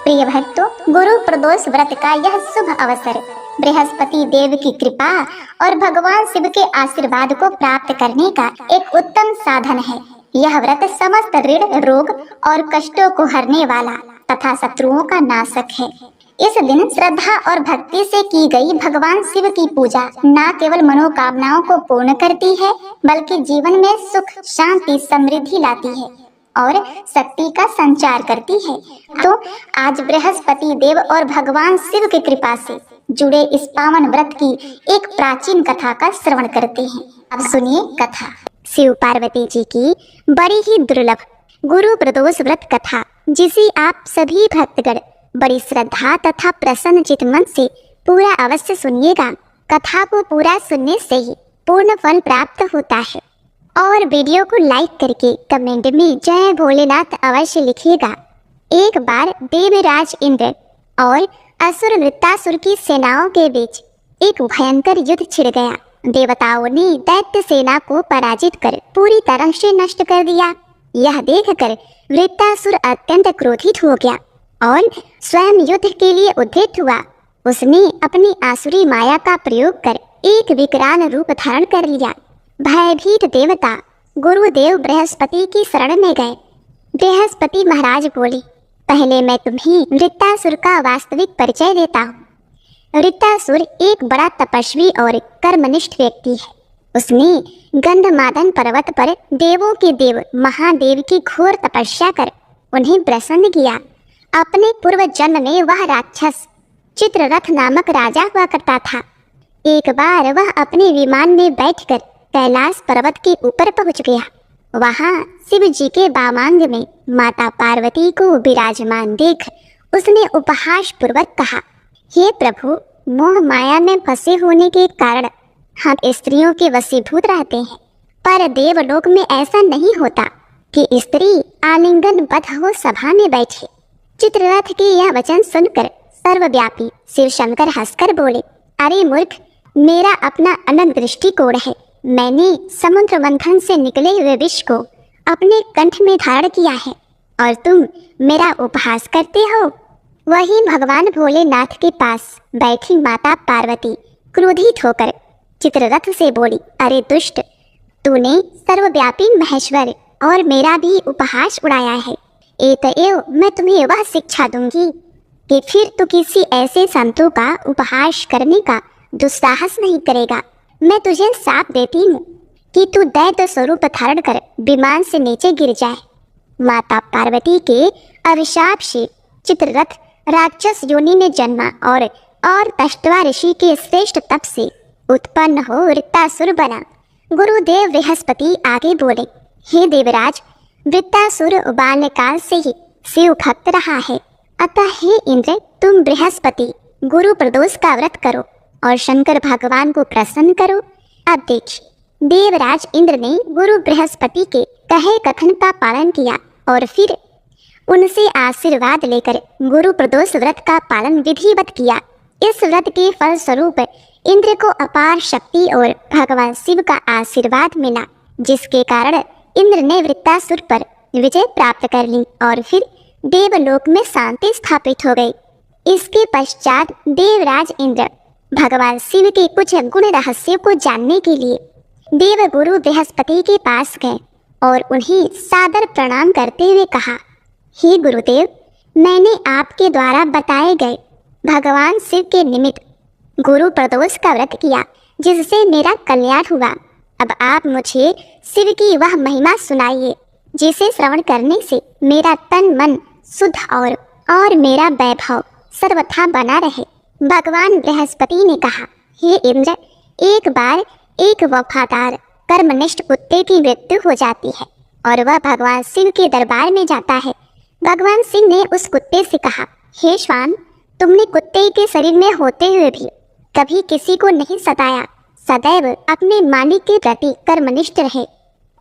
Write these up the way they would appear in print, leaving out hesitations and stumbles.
प्रिय भक्तों, गुरु प्रदोष व्रत का यह शुभ अवसर बृहस्पति देव की कृपा और भगवान शिव के आशीर्वाद को प्राप्त करने का एक उत्तम साधन है। यह व्रत समस्त ऋण, रोग और कष्टों को हरने वाला तथा शत्रुओं का नाशक है। इस दिन श्रद्धा और भक्ति से की गई भगवान शिव की पूजा न केवल मनोकामनाओं को पूर्ण करती है, बल्कि जीवन में सुख, शांति, समृद्धि लाती है और शक्ति का संचार करती है। तो आज बृहस्पति देव और भगवान शिव की कृपा से जुड़े इस पावन व्रत की एक प्राचीन कथा का श्रवण करते हैं। अब सुनिए कथा। शिव पार्वती जी की बड़ी ही दुर्लभ गुरु प्रदोष व्रत कथा, जिसे आप सभी भक्तगण बड़ी श्रद्धा तथा प्रसन्न चित्त मन से पूरा अवश्य सुनिएगा। कथा को पूरा सुनने से ही पूर्ण फल प्राप्त होता है। और वीडियो को लाइक करके कमेंट में जय भोलेनाथ अवश्य लिखिएगा। एक बार देवराज इंद्र और असुर वृत्तासुर की सेनाओं के बीच एक भयंकर युद्ध छिड़ गया। देवताओं ने दैत्य सेना को पराजित कर पूरी तरह से नष्ट कर दिया। यह देखकर वृत्तासुर अत्यंत क्रोधित हो गया और स्वयं युद्ध के लिए उद्यत हुआ। उसने अपनी आसुरी माया का प्रयोग कर एक विकराल रूप धारण कर लिया। भयभीत देवता गुरुदेव बृहस्पति की शरण में गए। बृहस्पति महाराज बोले, पहले मैं तुम्हें वृत्तासुर का वास्तविक परिचय देता हूँ। वृत्तासुर एक बड़ा तपस्वी और कर्मनिष्ठ व्यक्ति है। उसने गंधमादन पर्वत पर देवों के देव महादेव की घोर तपस्या कर उन्हें प्रसन्न किया। अपने पूर्व जन्म में वह राक्षस चित्ररथ नामक राजा हुआ करता था। एक बार वह अपने विमान में बैठकर कैलाश पर्वत के ऊपर पहुंच गया। वहां शिव जी के वामांग में माता पार्वती को विराजमान देख उसने उपहास पूर्वक कहा, हे प्रभु, मोह माया में फंसे होने के कारण हम स्त्रियों के वशीभूत रहते हैं, पर देवलोक में ऐसा नहीं होता कि स्त्री आलिंगनबद्ध हो सभा में बैठे। चित्ररथ के यह वचन सुनकर सर्वव्यापी शिव शंकर हंसकर बोले, अरे मूर्ख, मेरा अपना अनंत दृष्टिकोण है। मैंने समुद्र मंथन से निकले हुए विष को अपने कंठ में धारण किया है और तुम मेरा उपहास करते हो। वहीं भगवान भोलेनाथ के पास बैठी माता पार्वती क्रोधित होकर चित्ररथ से बोली, अरे दुष्ट, तूने सर्वव्यापी महेश्वर और मेरा भी उपहास उड़ाया है। एतएव मैं तुम्हें वह शिक्षा दूंगी कि फिर तू किसी ऐसे संतों का उपहास करने का दुस्साहस नहीं करेगा। मैं तुझे शाप देती हूँ कि तू दैत्य स्वरूप धारण कर विमान से नीचे गिर जाए। माता पार्वती के अभिशाप से चित्ररथ राक्षस योनि में जन्मा और तष्टवा ऋषि के श्रेष्ठ तप से उत्पन्न हो वृत्तासुर बना। गुरुदेव बृहस्पति आगे बोले, हे देवराज, वृत्तासुर बाल्यकाल से ही शिव भक्त रहा है। अतः हे इंद्र, तुम बृहस्पति गुरु प्रदोष का व्रत करो और शंकर भगवान को प्रसन्न करो। अब देखिए, देवराज इंद्र ने गुरु बृहस्पति के कहे कथन का पालन किया और फिर उनसे आशीर्वाद लेकर गुरु प्रदोष व्रत का पालन विधिवत किया। इस व्रत के फल स्वरूप इंद्र को अपार शक्ति और भगवान शिव का आशीर्वाद मिला, जिसके कारण इंद्र ने वृत्तासुर पर विजय प्राप्त कर ली और फिर देवलोक में शांति स्थापित हो गई। इसके पश्चात देवराज इंद्र भगवान शिव के कुछ गुण रहस्यों को जानने के लिए देव गुरु बृहस्पति के पास गए और उन्हें सादर प्रणाम करते हुए कहा, हे गुरुदेव, मैंने आपके द्वारा बताए गए भगवान शिव के निमित्त गुरु प्रदोष का व्रत किया, जिससे मेरा कल्याण हुआ। अब आप मुझे शिव की वह महिमा सुनाइए, जिसे श्रवण करने से मेरा तन मन शुद्ध और मेरा वैभव सर्वथा बना रहे। भगवान बृहस्पति ने कहा, हे इंद्र, एक बार एक वफादार कर्मनिष्ठ कुत्ते की मृत्यु हो जाती है और वह भगवान शिव के दरबार में जाता है। भगवान शिव ने उस कुत्ते से कहा, हे श्वान, तुमने कुत्ते के शरीर में होते हुए भी कभी किसी को नहीं सताया, सदैव अपने मालिक के प्रति कर्मनिष्ठ रहे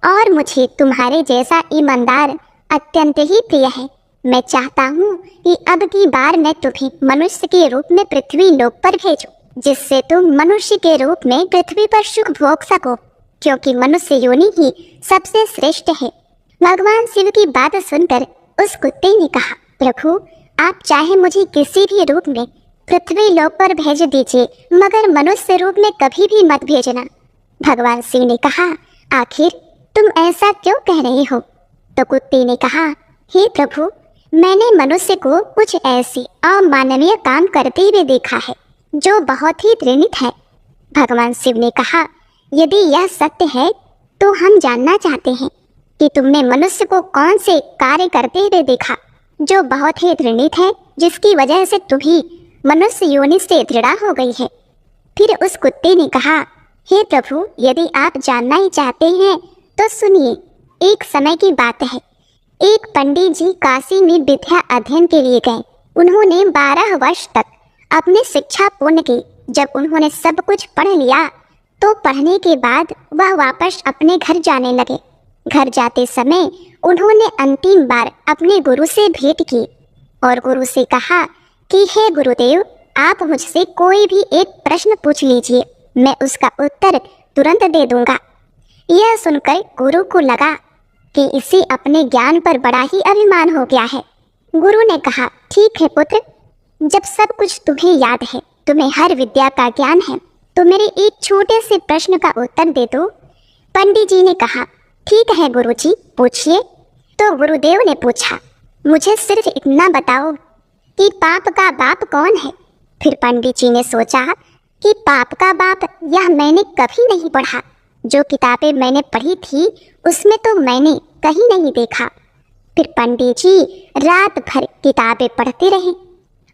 और मुझे तुम्हारे जैसा ईमानदार अत्यंत ही प्रिय है। मैं चाहता हूँ कि अब की बार मैं तुम्हें मनुष्य के रूप में पृथ्वी लोक पर भेजूं, जिससे तुम मनुष्य के रूप में पृथ्वी पर सुख भोग सको, क्योंकि मनुष्य योनि ही सबसे श्रेष्ठ है। भगवान शिव की बात सुनकर उस कुत्ते ने कहा, प्रभु, आप चाहे मुझे किसी भी रूप में पृथ्वी लोक पर भेज दीजिए, मगर मनुष्य रूप में कभी भी मत भेजना। भगवान शिव ने कहा, आखिर तुम ऐसा क्यों कह रहे हो? तो कुत्ते ने कहा, हे प्रभु, मैंने मनुष्य को कुछ ऐसी अमानवीय काम करते हुए देखा है जो बहुत ही घृणित है। भगवान शिव ने कहा, यदि यह सत्य है तो हम जानना चाहते हैं कि तुमने मनुष्य को कौन से कार्य करते हुए देखा जो बहुत ही घृणित है, जिसकी वजह से तुम्ही मनुष्य योनि से दृढ़ा हो गई है। फिर उस कुत्ते ने कहा, हे प्रभु, यदि आप जानना ही चाहते हैं तो सुनिए। एक समय की बात है, एक पंडित जी काशी में विद्या अध्ययन के लिए गए। उन्होंने 12 वर्ष तक अपनी शिक्षा पूर्ण की। जब उन्होंने सब कुछ पढ़ लिया तो पढ़ने के बाद वह वापस अपने घर जाने लगे। घर जाते समय उन्होंने अंतिम बार अपने गुरु से भेंट की और गुरु से कहा कि हे गुरुदेव, आप मुझसे कोई भी एक प्रश्न पूछ लीजिए, मैं उसका उत्तर तुरंत दे दूंगा। यह सुनकर गुरु को लगा कि इसे अपने ज्ञान पर बड़ा ही अभिमान हो गया है। गुरु ने कहा, ठीक है पुत्र, जब सब कुछ तुम्हें याद है, तुम्हें हर विद्या का ज्ञान है, तो मेरे एक छोटे से प्रश्न का उत्तर दे दो। पंडित जी ने कहा, ठीक है गुरुजी, पूछिए। तो गुरुदेव ने पूछा, मुझे सिर्फ इतना बताओ कि पाप का बाप कौन है? फिर पंडित जी ने सोचा कि पाप का बाप यह मैंने कभी नहीं पढ़ा। जो किताबें मैंने पढ़ी थी उसमें तो मैंने कहीं नहीं देखा। फिर पंडित जी रात भर किताबें पढ़ते रहे,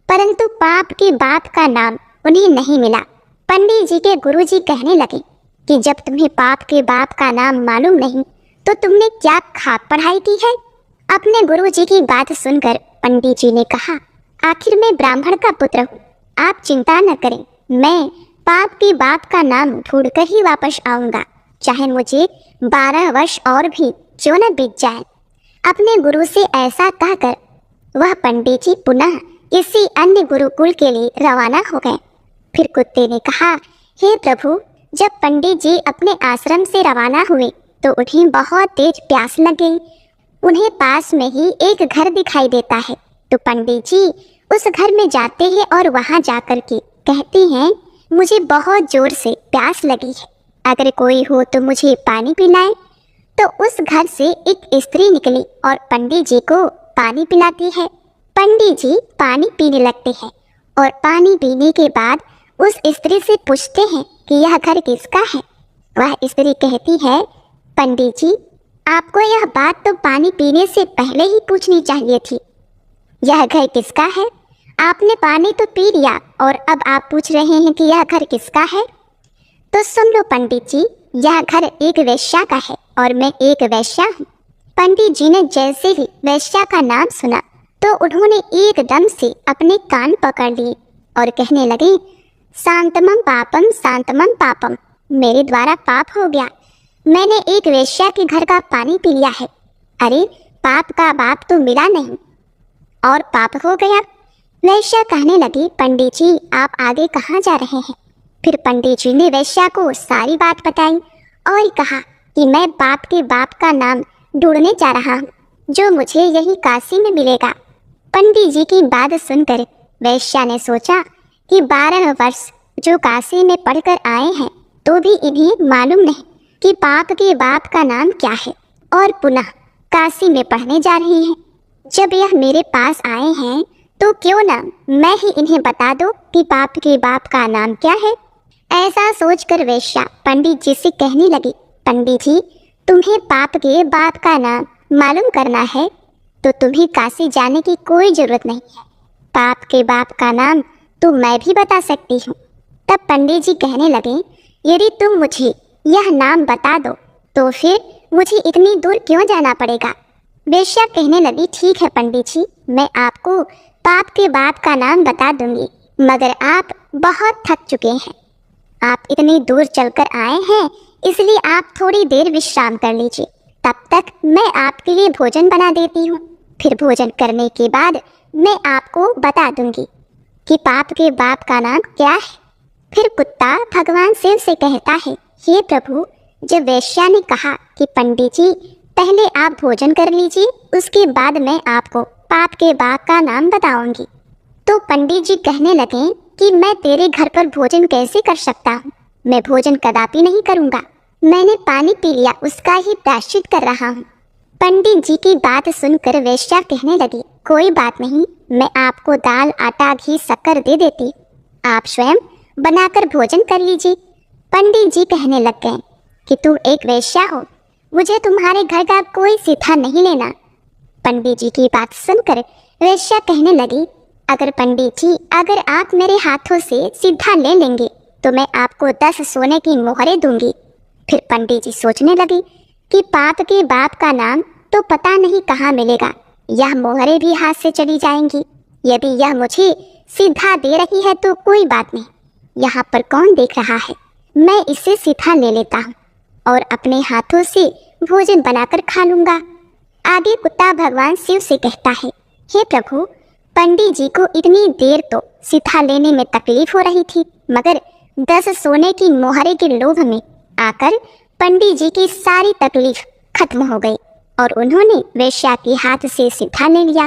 परंतु पाप के बाप का नाम उन्हें नहीं मिला। पंडित जी के गुरुजी कहने लगे कि जब तुम्हें पाप के बाप का नाम मालूम नहीं तो तुमने क्या खाक पढ़ाई की है? अपने गुरुजी की बात सुनकर पंडित जी ने कहा, आखिर मैं ब्राह्मण का पुत्र हूँ, आप चिंता न करें, मैं पाप के बाप का नाम ढूंढकर ही वापस आऊंगा, चाहे मुझे 12 वर्ष और भी क्यों न बीत जाए। अपने गुरु से ऐसा कहकर वह पंडित जी पुनः किसी अन्य गुरुकुल के लिए रवाना हो गए। फिर कुत्ते ने कहा, हे प्रभु, जब पंडित जी अपने आश्रम से रवाना हुए तो उन्हें बहुत तेज प्यास लग गई। उन्हें पास में ही एक घर दिखाई देता है, तो पंडित जी उस घर में जाते हैं और वहां जाकर के कहते हैं, मुझे बहुत जोर से प्यास लगी है, अगर कोई हो तो मुझे पानी पिलाए। तो उस घर से एक स्त्री निकली और पंडित जी को पानी पिलाती है। पंडित जी पानी पीने लगते हैं और पानी पीने के बाद उस स्त्री से पूछते हैं कि यह घर किसका है। वह स्त्री कहती है, पंडित जी, आपको यह बात तो पानी पीने से पहले ही पूछनी चाहिए थी। यह घर किसका है? आपने पानी तो पी लिया और अब आप पूछ रहे हैं कि यह घर किसका है। तो सुन लो पंडित जी, यह घर एक वेश्या का है और मैं एक वेश्या हूँ। पंडित जी ने जैसे ही वेश्या का नाम सुना तो उन्होंने एकदम से अपने कान पकड़ लिए और कहने लगे, शांतमम पापम, मेरे द्वारा पाप हो गया, मैंने एक वेश्या के घर का पानी पी लिया है। अरे पाप का बाप तो मिला नहीं और पाप हो गया। वेश्या कहने लगी, पंडित जी आप आगे कहाँ जा रहे हैं? फिर पंडित जी ने वेश्या को सारी बात बताई और कहा कि मैं पाप के बाप का नाम ढूंढने जा रहा हूँ, जो मुझे यही काशी में मिलेगा। पंडित जी की बात सुनकर वेश्या ने सोचा कि 12 वर्ष जो काशी में पढ़कर आए हैं तो भी इन्हें मालूम नहीं कि पाप के बाप का नाम क्या है और पुनः काशी में पढ़ने जा रही हैं। जब यह मेरे पास आए हैं तो क्यों ना मैं ही इन्हें बता दूं कि पाप के बाप का नाम क्या है। ऐसा सोचकर वेश्या पंडित जी से कहने लगी, पंडित जी तुम्हें पाप के बाप का नाम मालूम करना है तो तुम्हें काशी जाने की कोई जरूरत नहीं है, पाप के बाप का नाम तो मैं भी बता सकती हूँ। तब पंडित जी कहने लगे, यदि तुम मुझे यह नाम बता दो तो फिर मुझे इतनी दूर क्यों जाना पड़ेगा। वेश्या कहने लगी, ठीक है पंडित जी, मैं आपको पाप के बाप का नाम बता दूंगी, मगर आप बहुत थक चुके हैं, आप इतनी दूर चलकर आए हैं, इसलिए आप थोड़ी देर विश्राम कर लीजिए, तब तक मैं आपके लिए भोजन बना देती हूँ। फिर भोजन करने के बाद मैं आपको बता दूंगी कि पाप के बाप का नाम क्या है। फिर कुत्ता भगवान शिव से कहता है, हे प्रभु, जब वेश्या ने कहा कि पंडित जी पहले आप भोजन कर लीजिए, उसके बाद मैं आपको पाप के बाप का नाम बताऊंगी। तो पंडित जी कहने लगे कि मैं तेरे घर पर भोजन कैसे कर सकता हूँ, मैं भोजन कदापि नहीं करूँगा, मैंने पानी पी लिया उसका ही प्रायश्चित कर रहा हूँ। पंडित जी की बात सुनकर वेश्या कहने लगी, कोई बात नहीं, मैं आपको दाल आटा घी शक्कर दे देती, आप स्वयं बनाकर भोजन कर लीजिए। पंडित जी कहने लग गए कि तुम एक वेश्या हो, मुझे तुम्हारे घर का कोई सीधा नहीं लेना। पंडित जी की बात सुनकर वेश्या कहने लगी, अगर पंडित जी अगर आप मेरे हाथों से सीधा ले लेंगे तो मैं आपको 10 सोने की मोहरें दूंगी। फिर पंडित जी सोचने लगी कि पाप के बाप का नाम तो पता नहीं कहाँ मिलेगा, यह मोहरें भी हाथ से चली जाएंगी। यदि यह मुझे सीधा दे रही है तो कोई बात नहीं, यहाँ पर कौन देख रहा है, मैं इसे सीधा ले लेता हूँ और अपने हाथों से भोजन बनाकर खा लूँगा। आगे कुत्ता भगवान शिव से कहता है, हे प्रभु, पंडित जी को इतनी देर तो सीधा लेने में तकलीफ हो रही थी, मगर 10 सोने की मोहरे के लोभ में आकर पंडित जी की सारी तकलीफ खत्म हो गई और उन्होंने वेश्या के हाथ से सीधा ले लिया।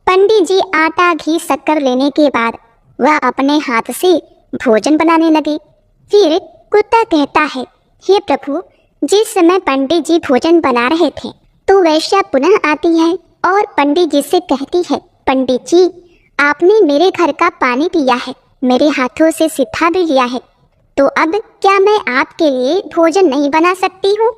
पंडित जी आटा घी शक्कर लेने के बाद वह अपने हाथ से भोजन बनाने लगे। फिर कुत्ता कहता है, हे प्रभु, जिस समय पंडित जी भोजन बना रहे थे तो वेश्या पुनः आती है और पंडित जी से कहती है, पंडित जी आपने मेरे घर का पानी पिया है, मेरे हाथों से सीधा भी लिया है, तो अब क्या मैं आपके लिए भोजन नहीं बना सकती हूँ।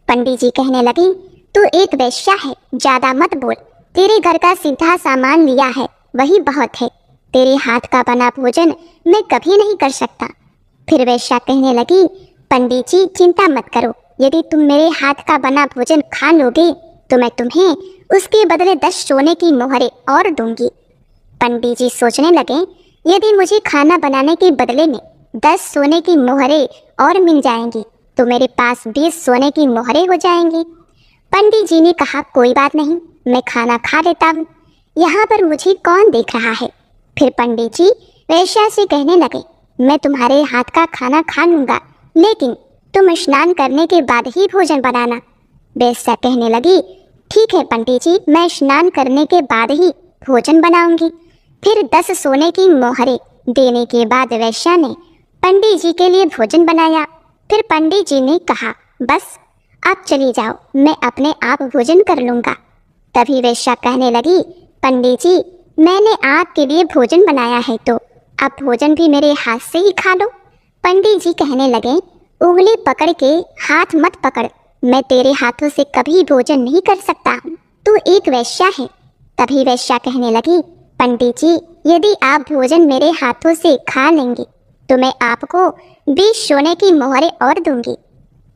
पंडित जी कहने लगे, तू एक वेश्या है, ज्यादा मत बोल, तेरे घर का सीधा सामान लिया है वही बहुत है, तेरे हाथ का बना भोजन मैं कभी नहीं कर सकता। फिर वेश्या कहने लगी, पंडित जी चिंता मत करो, यदि तुम मेरे हाथ का बना भोजन खा लोगे तो मैं तुम्हें उसके बदले 10 सोने की मोहरें और दूंगी। पंडित जी सोचने लगे, यदि मुझे खाना बनाने के बदले में 10 सोने की मोहरें और मिल जाएंगी तो मेरे पास 20 सोने की मोहरें हो जाएंगी। पंडित जी ने कहा, कोई बात नहीं, मैं खाना खा लेता हूँ, यहाँ पर मुझे कौन देख रहा है। फिर पंडित जी वेश्या से कहने लगे, मैं तुम्हारे हाथ का खाना खा लूँगा, लेकिन तुम स्नान करने के बाद ही भोजन बनाना। वेश्या कहने लगी, ठीक है पंडित जी, मैं स्नान करने के बाद ही भोजन बनाऊंगी। फिर 10 सोने की मोहरें देने के बाद वेश्या ने पंडित जी के लिए भोजन बनाया। फिर पंडित जी ने कहा, बस आप चली जाओ, मैं अपने आप भोजन कर लूँगा। तभी वेश्या कहने लगी, पंडित जी मैंने आपके लिए भोजन बनाया है तो आप भोजन भी मेरे हाथ से ही खा लो। पंडित जी कहने लगे, उंगली पकड़ के हाथ मत पकड़, मैं तेरे हाथों से कभी भोजन नहीं कर सकता हूँ, तू एक वेश्या है। तभी वेश्या कहने लगी, पंडित जी यदि आप भोजन मेरे हाथों से खा लेंगे तो मैं आपको 20 सोने की मोहरें और दूंगी।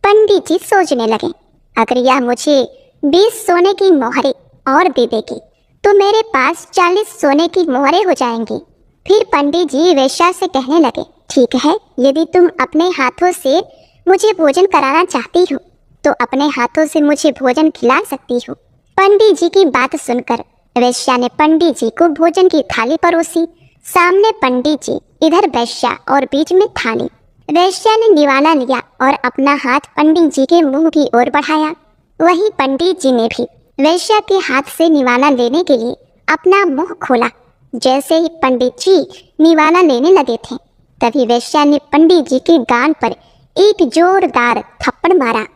पंडित जी सोचने लगे, अगर यह मुझे 20 सोने की मोहरें और दे देगी तो मेरे पास 40 सोने की मोहरें हो जाएंगी। फिर पंडित जी वेश्या से कहने लगे, ठीक है, यदि तुम अपने हाथों से मुझे भोजन कराना चाहती हो तो अपने हाथों से मुझे भोजन खिला सकती हो। पंडित जी की बात सुनकर वेश्या ने पंडित जी को भोजन की थाली परोसी। सामने पंडित जी, इधर वेश्या और बीच में थाली। वेश्या ने निवाला लिया और अपना हाथ पंडित जी के मुंह की ओर बढ़ाया। वहीं पंडित जी ने भी वेश्या के हाथ से निवाला लेने के लिए अपना मुंह खोला। जैसे ही पंडित जी निवाला लेने लगे थे तभी वेश्या ने पंडित जी के गाल पर एक जोरदार थप्पड़ मारा।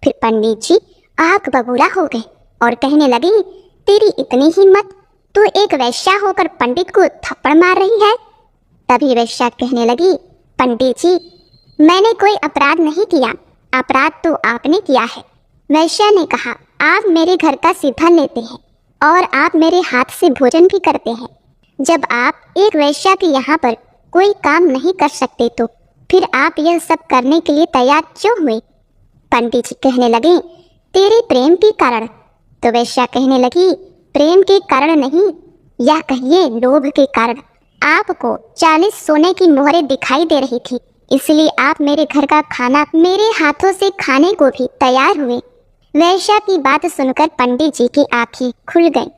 फिर पंडित जी आग बबूला हो गए और कहने लगी, तेरी इतनी हिम्मत, तू एक वेश्या होकर पंडित को थप्पड़ मार रही है। तभी वेश्या कहने लगी, पंडित जी मैंने कोई अपराध नहीं किया, अपराध तो आपने किया है। वेश्या ने कहा, आप मेरे घर का सीधा लेते हैं और आप मेरे हाथ से भोजन भी करते हैं। जब आप एक वेश्या के यहाँ पर कोई काम नहीं कर सकते तो फिर आप यह सब करने के लिए तैयार क्यों हुए। पंडित जी कहने लगे, तेरे प्रेम के कारण। तो वेश्या कहने लगी, प्रेम के कारण नहीं, या कहिए लोभ के कारण। आपको 40 सोने की मोहरें दिखाई दे रही थी, इसलिए आप मेरे घर का खाना मेरे हाथों से खाने को भी तैयार हुए। वेश्या की बात सुनकर पंडित जी की आंखें खुल गईं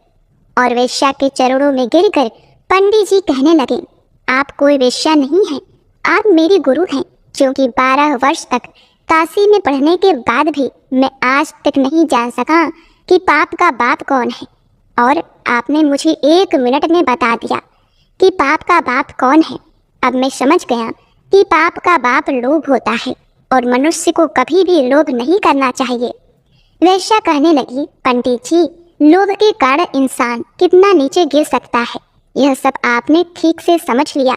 और वेश्या के चरणों में गिरकर पंडित जी कहने लगे, आप कोई वेश्या नहीं है, आप मेरे गुरु हैं, क्योंकि 12 वर्ष तक काशी में पढ़ने के बाद भी मैं आज तक नहीं जान सका कि पाप का बाप कौन है। और आपने मुझे 1 मिनट में बता दिया कि पाप का बाप कौन है। अब मैं समझ गया कि पाप का बाप लोभ होता है और मनुष्य को कभी भी लोभ नहीं करना चाहिए। वेश्या कहने लगी, पंडित जी, लोभ के कारण इंसान कितना नीचे गिर सकता है, यह सब आपने ठीक से समझ लिया।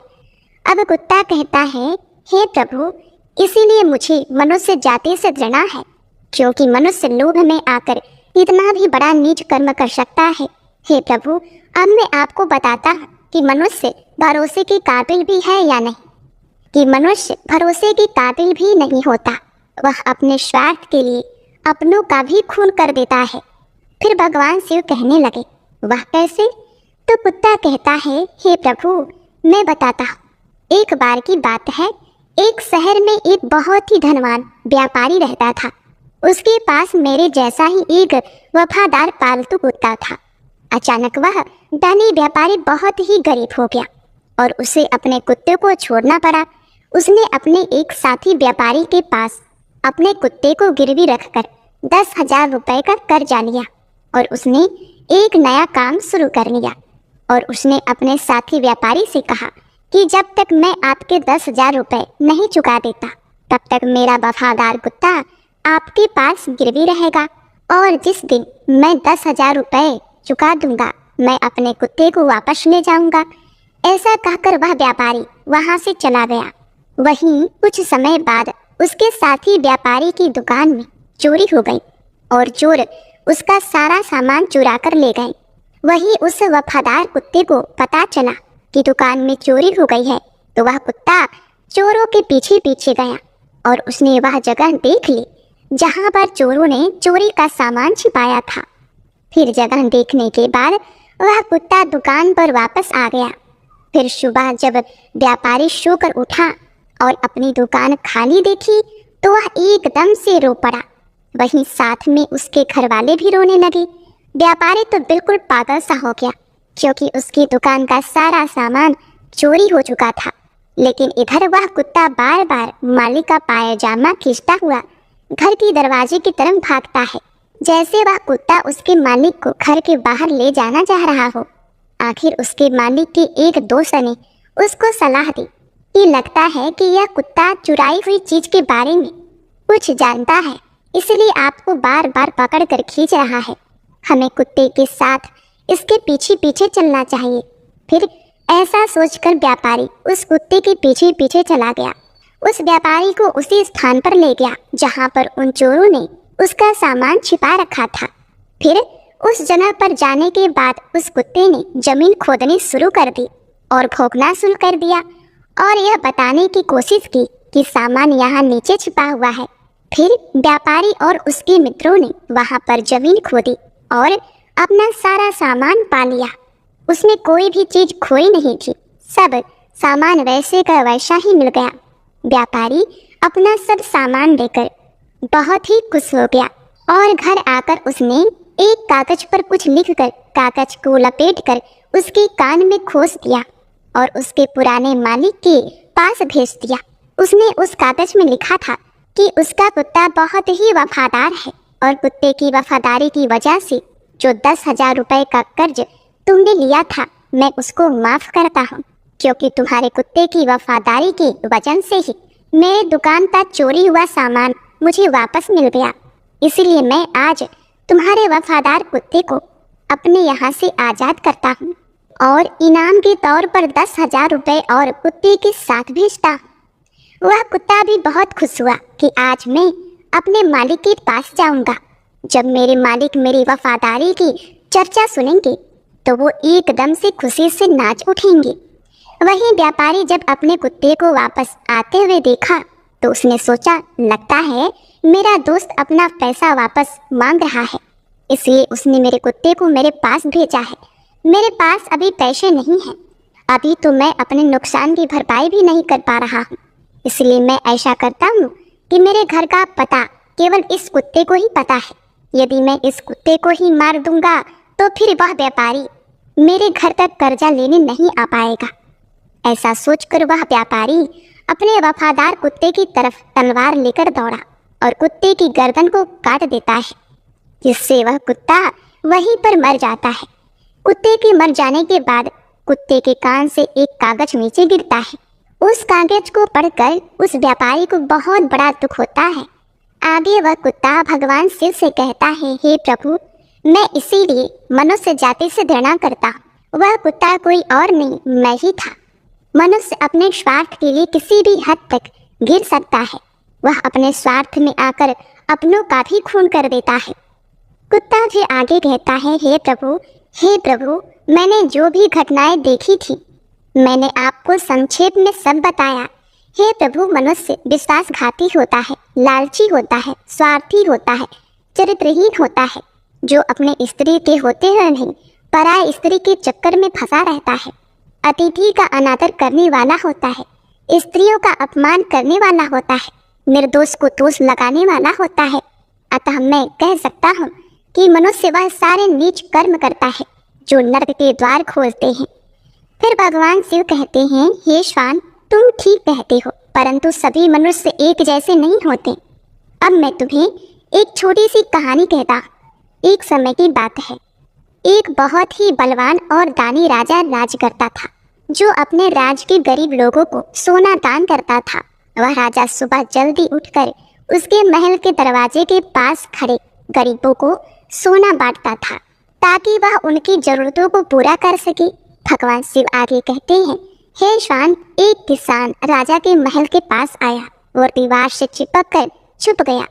अब कुत्ता कहता है, हे प्रभु, इसीलिए मुझे मनुष्य जाति से घृणा है, क्योंकि मनुष्य लोभ में आकर इतना भी बड़ा नीच कर्म कर सकता है। हे प्रभु, अब मैं आपको बताता कि मनुष्य भरोसे के काबिल भी है या नहीं, कि मनुष्य भरोसे के काबिल भी नहीं होता। वह अपने स्वार्थ के लिए अपनों का भी खून कर देता है। फिर भगवान शिव कहने लगे, वह कैसे? तो कुत्ता कहता है, हे प्रभु, मैं बताता हूँ। एक बार की बात है, एक शहर में एक बहुत ही धनवान व्यापारी रहता था। उसके पास मेरे जैसा ही एक वफादार पालतू कुत्ता था। अचानक वह धनी व्यापारी बहुत ही गरीब हो गया और उसे अपने कुत्ते को छोड़ना पड़ा। उसने अपने एक साथी व्यापारी के पास अपने कुत्ते को गिरवी रखकर 10,000 रुपए का कर्जा लिया और उसने एक नया काम शुरू कर लिया। और उसने अपने साथी व्यापारी से कहा कि जब तक मैं आपके 10,000 रुपए नहीं चुका देता, तब तक मेरा वफादार कुत्ता आपके पास गिरवी रहेगा, और जिस दिन मैं 10,000 रुपए चुका दूंगा, मैं अपने कुत्ते को वापस ले जाऊंगा। ऐसा कहकर वह व्यापारी वहां से चला गया। वहीं कुछ समय बाद उसके साथी व्यापारी की दुकान में चोरी हो गई और चोर उसका सारा सामान चुरा कर ले गए। वहीं उस वफादार कुत्ते को पता चला कि दुकान में चोरी हो गई है, तो वह कुत्ता चोरों के पीछे पीछे गया और उसने वह जगह देख ली जहां पर चोरों ने चोरी का सामान छिपाया था। फिर जगह देखने के बाद वह कुत्ता दुकान पर वापस आ गया। फिर सुबह जब व्यापारी सोकर उठा और अपनी दुकान खाली देखी, तो वह एकदम से रो पड़ा। वहीं साथ में उसके घर वाले भी रोने लगे। व्यापारी तो बिल्कुल पागल सा हो गया, क्योंकि उसकी दुकान का सारा सामान चोरी हो चुका था। लेकिन इधर वह कुत्ता बार बार मालिक का पायजामा खींचता हुआ घर की दरवाजे की तरफ भागता है, जैसे वह कुत्ता उसके मालिक को घर के बाहर ले जाना चाह रहा हो। आखिर उसके मालिक के एक दोस्त ने उसको सलाह दी कि लगता है कि यह कुत्ता चुराई हुई चीज के बारे में कुछ जानता है, इसलिए आपको बार बार पकड़ कर खींच रहा है। हमें कुत्ते के साथ इसके पीछे पीछे चलना चाहिए। फिर ऐसा सोचकर व्यापारी उस कुत्ते के पीछे पीछे चला गया। उस व्यापारी को उसी स्थान पर ले गया जहां पर उन चोरों ने उसका सामान छिपा रखा था। फिर उस जगह पर जाने के बाद उस कुत्ते ने जमीन खोदनी शुरू कर दी और भौंकना शुरू कर दिया और यह बताने की कोशिश की कि सामान यहाँ नीचे छिपा हुआ है। फिर व्यापारी और उसके मित्रों ने वहां पर जमीन खोदी और अपना सारा सामान पा लिया। उसने कोई भी चीज खोई नहीं थी, सब सामान वैसे का वैसा ही मिल गया। व्यापारी अपना सब सामान लेकर बहुत ही खुश हो गया और घर आकर उसने एक कागज पर कुछ लिखकर कागज को लपेटकर उसके कान में खोस दिया और उसके पुराने मालिक के पास भेज दिया। उसने उस कागज में लिखा था कि उसका कुत्ता बहुत ही वफादार है और कुत्ते की वफादारी की वजह से जो 10,000 रुपए का कर्ज तुमने लिया था, मैं उसको माफ करता हूँ, क्योंकि तुम्हारे कुत्ते की वफादारी की वजह से ही मेरे दुकान का चोरी हुआ सामान मुझे वापस मिल गया। इसीलिए मैं आज तुम्हारे वफादार कुत्ते को अपने यहाँ से आज़ाद करता हूँ और इनाम के तौर पर 10,000 रुपए और कुत्ते के साथ भेजता हूँ। वह कुत्ता भी बहुत खुश हुआ कि आज मैं अपने मालिक के पास जाऊंगा। जब मेरे मालिक मेरी वफादारी की चर्चा सुनेंगे तो वो एकदम से खुशी से नाच उठेंगे। वहीं व्यापारी जब अपने कुत्ते को वापस आते हुए देखा तो उसने सोचा, लगता है मेरा दोस्त अपना पैसा वापस मांग रहा है, इसलिए उसने मेरे कुत्ते को मेरे पास भेजा है। मेरे पास अभी पैसे नहीं हैं, अभी तो मैं अपने नुकसान की भरपाई भी नहीं कर पा रहा हूँ, इसलिए मैं ऐसा करता हूँ कि मेरे घर का पता केवल इस कुत्ते को ही पता है। यदि मैं इस कुत्ते को ही मार दूंगा तो फिर वह व्यापारी मेरे घर तक कर्जा लेने नहीं आ पाएगा। ऐसा सोचकर वह व्यापारी अपने वफादार कुत्ते की तरफ तलवार लेकर दौड़ा और कुत्ते की गर्दन को काट देता है, जिससे वह कुत्ता वहीं पर मर जाता है। कुत्ते के मर जाने के बाद कुत्ते के कान से एक कागज नीचे गिरता है। उस कागज को पढ़कर उस व्यापारी को बहुत बड़ा दुख होता है। आगे वह कुत्ता भगवान शिव से कहता है, हे प्रभु, मैं इसीलिए मनुष्य जाति से घृणा करता हूँ। वह कुत्ता कोई और नहीं, मैं ही था। मनुष्य अपने स्वार्थ के लिए किसी भी हद तक गिर सकता है। वह अपने स्वार्थ में आकर अपनों का भी खून कर देता है। कुत्ता फिर आगे कहता है, हे प्रभु, मैंने जो भी घटनाएं देखी थी मैंने आपको संक्षेप में सब बताया। हे प्रभु, मनुष्य विश्वासघाती होता है, लालची होता है, स्वार्थी होता है, चरित्रहीन होता है, जो अपने स्त्री के होते हुए नहीं पराय स्त्री के चक्कर में फंसा रहता है। अतिथि का अनादर करने वाला होता है, स्त्रियों का अपमान करने वाला होता है, निर्दोष को दोष लगाने वाला होता है। अतः मैं कह सकता हूँ कि मनुष्य वह सारे नीच कर्म करता है जो नरक के द्वार खोलते हैं। फिर भगवान शिव कहते हैं, हे श्वान, तुम ठीक कहते हो, परंतु सभी मनुष्य एक जैसे नहीं होते। अब मैं तुम्हें एक छोटी सी कहानी कहता हूँ। एक समय की बात है, एक बहुत ही बलवान और दानी राजा राज करता था, जो अपने राज्य के गरीब लोगों को सोना दान करता था। वह राजा सुबह जल्दी उठकर उसके महल के दरवाजे के पास खड़े गरीबों को सोना बांटता था, ताकि वह उनकी जरूरतों को पूरा कर सके। भगवान शिव आगे कहते हैं, हे श्वान, एक किसान राजा के महल के पास आया और दीवार से चिपक कर छुप गया।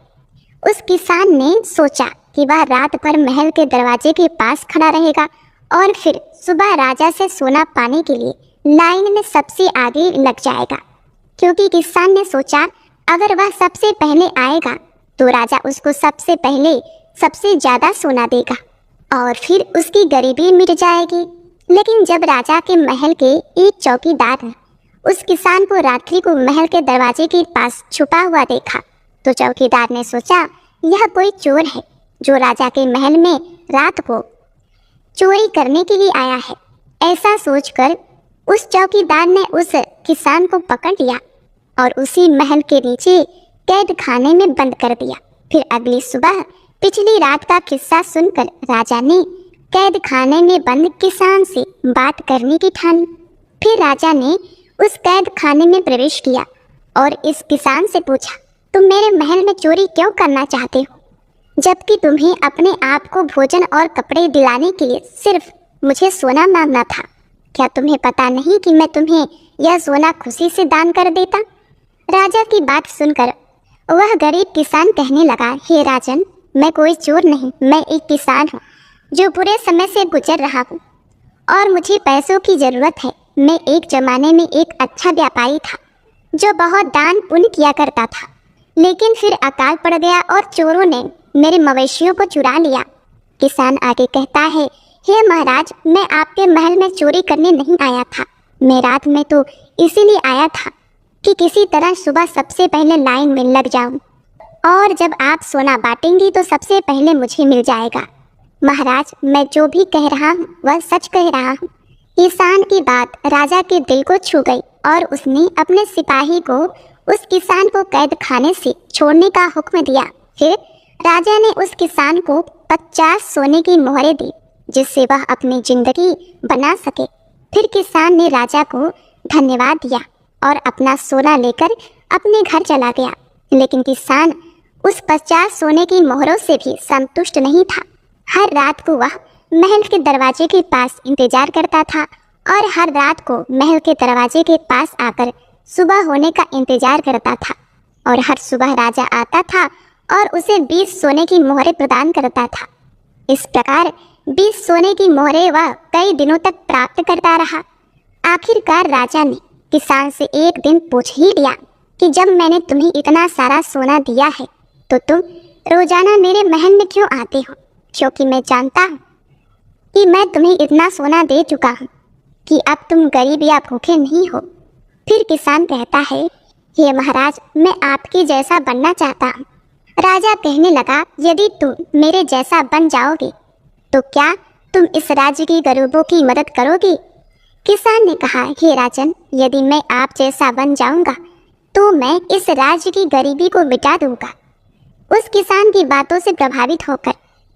उस किसान ने सोचा कि वह रात भर महल के दरवाजे के पास खड़ा रहेगा और फिर सुबह राजा से सोना पाने के लिए लाइन में सबसे आगे लग जाएगा, क्योंकि किसान ने सोचा अगर वह सबसे पहले आएगा तो राजा उसको सबसे पहले सबसे ज़्यादा सोना देगा और फिर उसकी गरीबी मिट जाएगी। लेकिन जब राजा के महल के एक चौकीदार ने उस किसान को रात्रि को महल के दरवाजे के पास छुपा हुआ देखा, तो चौकीदार ने सोचा यह कोई चोर है जो राजा के महल में रात को चोरी करने के लिए आया है। ऐसा सोचकर उस चौकीदार ने उस किसान को पकड़ लिया और उसी महल के नीचे कैद खाने में बंद कर दिया। फिर अगली सुबह पिछली रात का किस्सा सुनकर राजा ने कैद खाने में बंद किसान से बात करने की ठानी। फिर राजा ने उस कैद खाने में प्रवेश किया और इस किसान से पूछा, तुम मेरे महल में चोरी क्यों करना चाहते हो, जबकि तुम्हें अपने आप को भोजन और कपड़े दिलाने के लिए सिर्फ मुझे सोना मांगना था। क्या तुम्हें पता नहीं कि मैं तुम्हें यह सोना खुशी से दान कर देता। राजा की बात सुनकर वह गरीब किसान कहने लगा, हे राजन, मैं कोई चोर नहीं, मैं एक किसान हूँ जो बुरे समय से गुजर रहा हूँ और मुझे पैसों की ज़रूरत है। मैं एक ज़माने में एक अच्छा व्यापारी था जो बहुत दान पुण्य किया करता था, लेकिन फिर अकाल पड़ गया और चोरों ने मेरे मवेशियों को चुरा लिया। किसान आगे कहता है, हे महाराज, मैं आपके महल में चोरी करने नहीं आया था। मैं रात में तो इसीलिए आया था कि किसी तरह सुबह सबसे पहले लाइन में लग जाऊं और जब आप सोना बांटेंगी तो सबसे पहले मुझे मिल जाएगा। महाराज, मैं जो भी कह रहा हूँ वह सच कह रहा हूँ। किसान की बात राजा के दिल को छू गई और उसने अपने सिपाही को उस किसान को कैद खाने से छोड़ने का हुक्म दिया। फिर राजा ने उस किसान को 50 सोने की मोहरें दी, जिससे वह अपनी जिंदगी बना सके। फिर किसान ने राजा को धन्यवाद दिया और अपना सोना लेकर अपने घर चला गया। लेकिन किसान उस 50 सोने की मोहरों से भी संतुष्ट नहीं था। हर रात को वह महल के दरवाजे के पास इंतजार करता था और हर रात को महल के दरवाजे के पास आकर सुबह होने का इंतजार करता था। और हर सुबह राजा आता था और उसे 20 सोने की मोहरें प्रदान करता था। इस प्रकार 20 सोने की मोहरें वह कई दिनों तक प्राप्त करता रहा। आखिरकार राजा ने किसान से एक दिन पूछ ही लिया कि जब मैंने तुम्हें इतना सारा सोना दिया है तो तुम रोजाना मेरे महल में क्यों आते हो, क्योंकि मैं जानता हूँ कि मैं तुम्हें इतना सोना दे चुका हूँ कि अब तुम गरीब या भूखे नहीं हो। फिर किसान कहता है, हे महाराज, मैं आपके जैसा बनना चाहता हूँ। राजा कहने लगा, यदि तुम मेरे जैसा बन जाओगे तो क्या तुम इस राज्य के गरीबों की मदद करोगे। किसान ने कहा, हे राजन, यदि मैं आप जैसा बन जाऊंगा तो मैं इस राज्य की गरीबी को मिटा दूंगा। उस किसान की बातों से प्रभावित होकर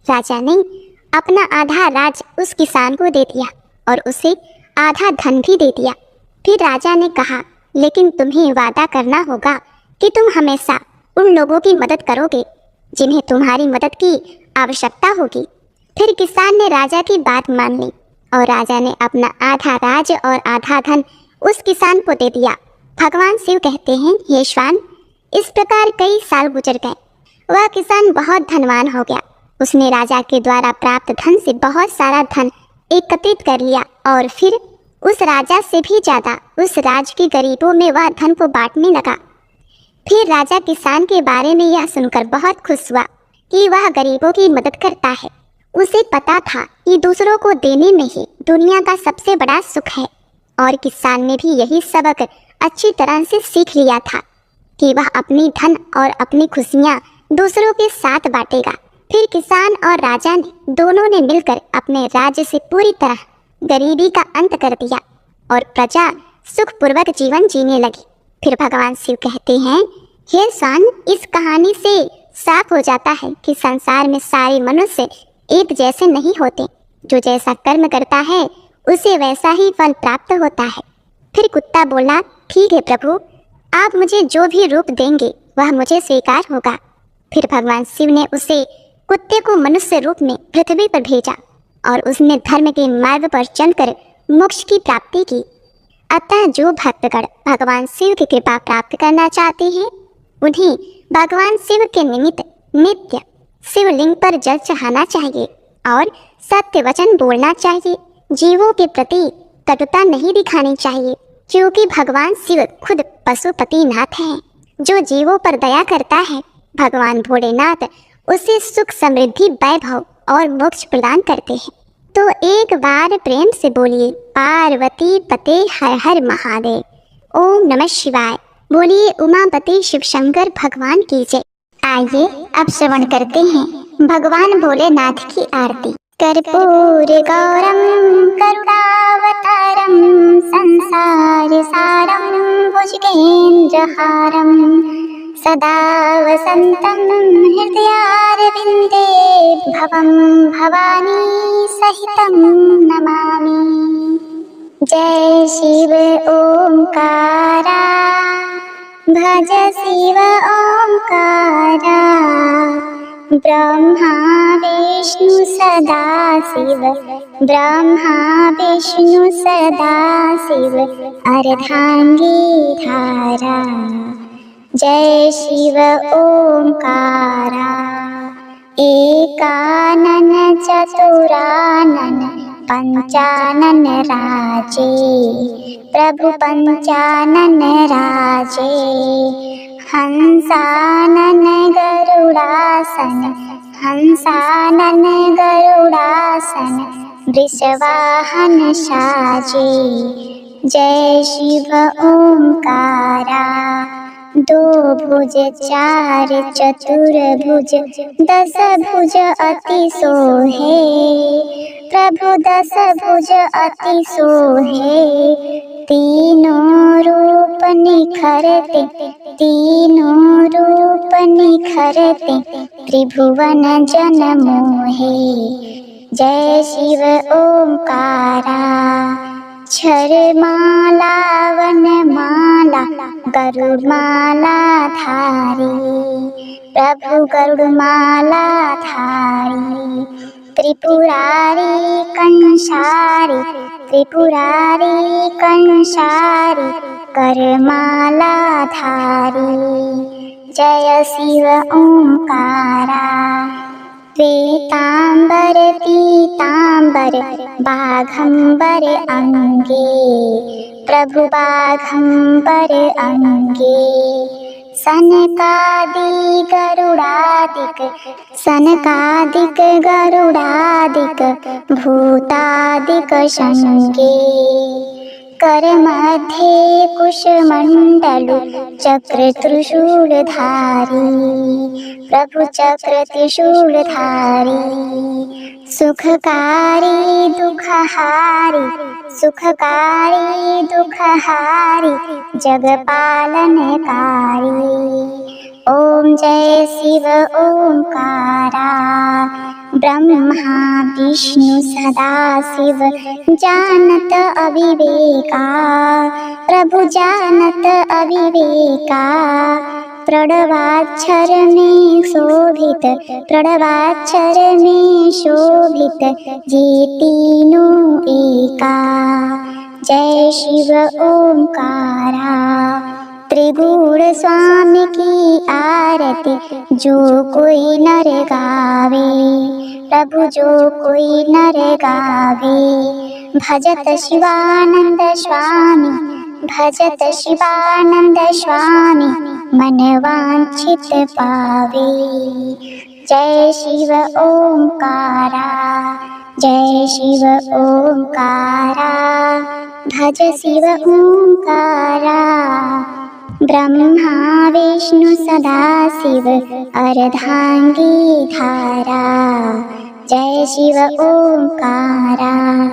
राजा ने अपना आधा राज उस किसान को दे दिया और उसे आधा धन भी दे दिया। फिर राजा ने कहा, लेकिन तुम्हें वादा करना होगा कि तुम हमेशा उन लोगों की मदद करोगे जिन्हें तुम्हारी मदद की आवश्यकता होगी। फिर किसान ने राजा की बात मान ली और राजा ने अपना आधा राज और आधा धन उस किसान को दे दिया। भगवान शिव कहते हैं, हे श्वान, इस प्रकार कई साल गुजर गए। वह किसान बहुत धनवान हो गया। उसने राजा के द्वारा प्राप्त धन से बहुत सारा धन एकत्रित कर लिया और फिर उस राजा से भी ज्यादा उस राज्य के गरीबों में वह धन को बांटने लगा। फिर राजा किसान के बारे में यह सुनकर बहुत खुश हुआ कि वह गरीबों की मदद करता है। उसे पता था कि दूसरों को देने में ही दुनिया का सबसे बड़ा सुख है और किसान ने भी यही सबक अच्छी तरह से सीख लिया था कि वह अपनी धन और अपनी खुशियाँ दूसरों के साथ बांटेगा। फिर किसान और राजा ने दोनों ने मिलकर अपने राज्य से पूरी तरह गरीबी का अंत कर दिया और प्रजा सुखपूर्वक जीवन जीने लगी। फिर भगवान शिव कहते हैं, हे श्वान, इस कहानी से साफ हो जाता है कि संसार में सारे मनुष्य एक जैसे नहीं होते। जो जैसा कर्म करता है उसे वैसा ही फल प्राप्त होता है। फिर कुत्ता बोला, ठीक है प्रभु, आप मुझे जो भी रूप देंगे वह मुझे स्वीकार होगा। फिर भगवान शिव ने उसे कुत्ते को मनुष्य रूप में पृथ्वी पर भेजा और उसने धर्म के मार्ग पर चलकर मोक्ष की प्राप्ति की। अतः जो भक्तगण भगवान शिव की कृपा प्राप्त करना चाहते हैं उन्हें भगवान शिव के निमित्त नित्य शिवलिंग पर जल चढ़ाना चाहिए और सत्य वचन बोलना चाहिए। जीवों के प्रति कटुता नहीं दिखानी चाहिए, क्योंकि भगवान शिव खुद पशुपतिनाथ हैं। जो जीवों पर दया करता है भगवान भोलेनाथ उसे सुख समृद्धि वैभव और मोक्ष प्रदान करते हैं। तो एक बार प्रेम से बोलिए, पार्वती पते हर हर महादेव। ओम नमः शिवाय। बोलिए उमापति शिव शंकर भगवान की जय। आइए अब श्रवण करते हैं भगवान भोलेनाथ की आरती। कर्पूर गौरम करुणावतारम संसार सारम भुजगेन्द्रहारम सदा वसन्तं हृदयारविन्दे भवं भवानी सहितं नमामि। जय शिव ओंकारा, भज शिव ओंकारा। ब्रह्मा विष्णु सदा शिव, ब्रह्मा विष्णु सदा शिव अर्धांगी धारा। जय शिव ओंकारा। एकानन चतुरानन पंचानन राजे, प्रभु पंचानन राजे। हंसानन गरुड़ासन, हंसानन गरुड़ासन वृषवाहन साजे। जय शिव ओंकारा। दो भुज चार चतुर्भुज दस भुज अति सोहे, प्रभु दस भुज अति सोहे। तीनों रूप निखरते, तीनों रूप निखरते त्रिभुवन जन मोहे। जय शिव ओंकारा। छर माला वन माला गरुड़ माला धारी, प्रभु गरुड़ माला धारी। त्रिपुरारी कंसारी, त्रिपुरारी कंसारी कर माला धारी। जय शिव ओंकारा। श्वेतांबर पीतांबर बाघंबर अंगे, प्रभु बाघंबर अंगे। सनकादि गरुड़ादिक, सनकादिक गरुड़ादिक भूतादिक संगे। कर मध्ये कुशमंडलु चक्र त्रिशूलधारी, प्रभु चक्र त्रिशूलधारी। सुखकारी दुखहारी, सुखकारी दुखहारी जगपालनकारी। ओम जय शिव ओंकारा। ब्रह्मा विष्णु सदा शिव जानत अविवेका, प्रभु जानत अविवेका। प्रणवाक्षर में शोभित, प्रणवाक्षर में शोभित, जे तीनों एका। जय शिव ओंकारा। त्रिगुण स्वामी की आरती जो कोई नर गावे, प्रभु जो कोई नर गावे। भजत शिवानंद स्वामी, भजत शिवानंद स्वामी, मन वांछित पावे। जय शिव ओंकारा, जय शिव ओंकारा, भज शिव ओंकारा। ब्रह्मा विष्णु सदा शिव अर्धांगी धारा। जय शिव ओंकारा।